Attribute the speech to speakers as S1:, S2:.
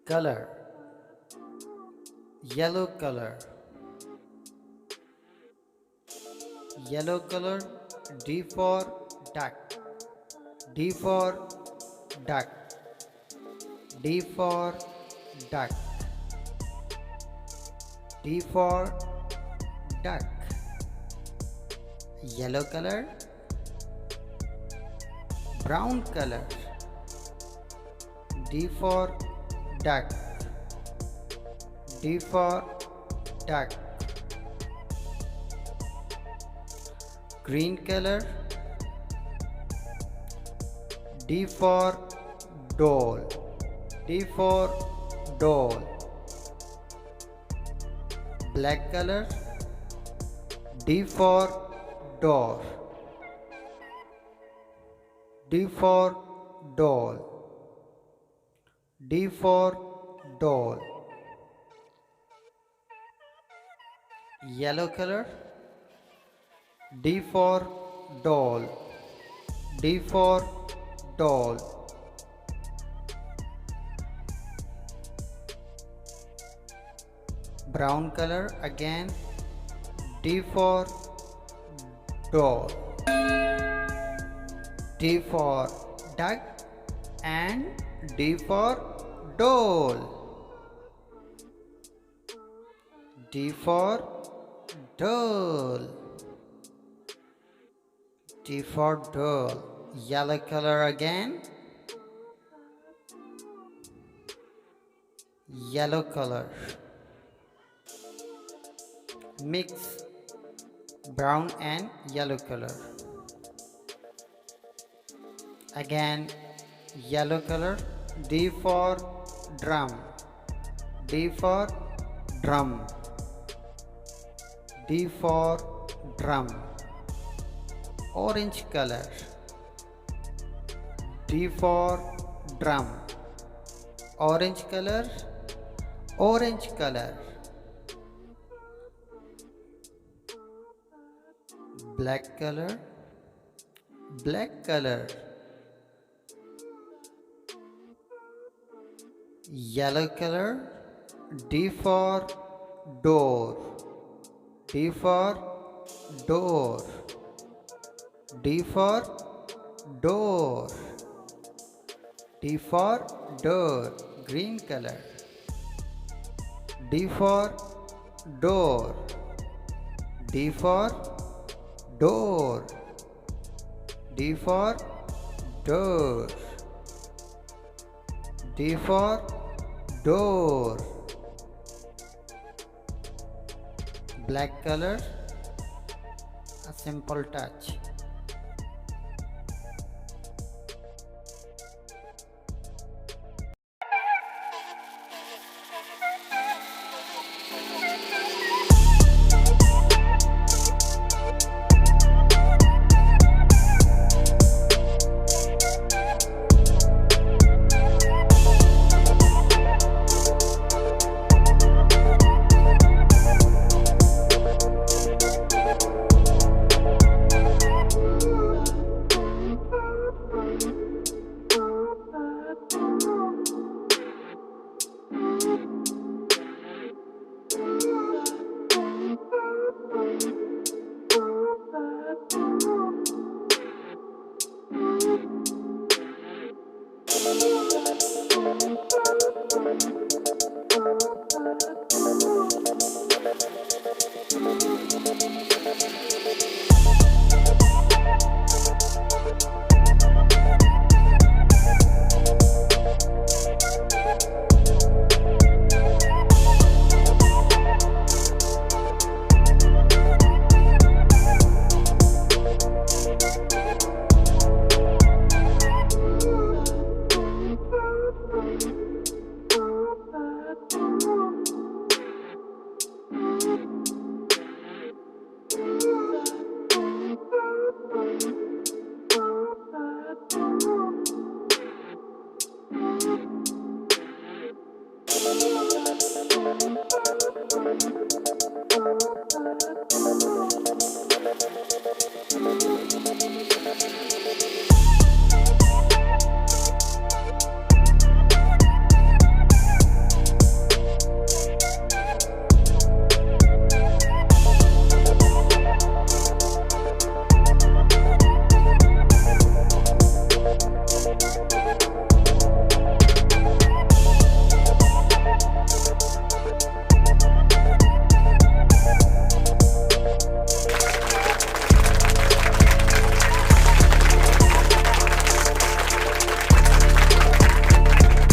S1: Color, yellow color, yellow color. D for duck, D for duck, D for duck, D for duck. Yellow color, brown color. D for duck, D for duck. Green color. D for doll, D for doll. Black color. D for door, D for doll, D for doll. Yellow color. D for doll, D for doll. Brown color again. D for doll, D for duck and D for doll, D for doll, D for doll. Yellow color again. Yellow color. Mix brown and yellow color. Again yellow color. D for drum, D for drum, D for drum. Orange color. D for drum, orange color, orange color. Black color, black color. Yellow color. D for door, D for door, D for door, D for door. Green color. D for door, D for door, D for door, D for door. Black color. A simple touch.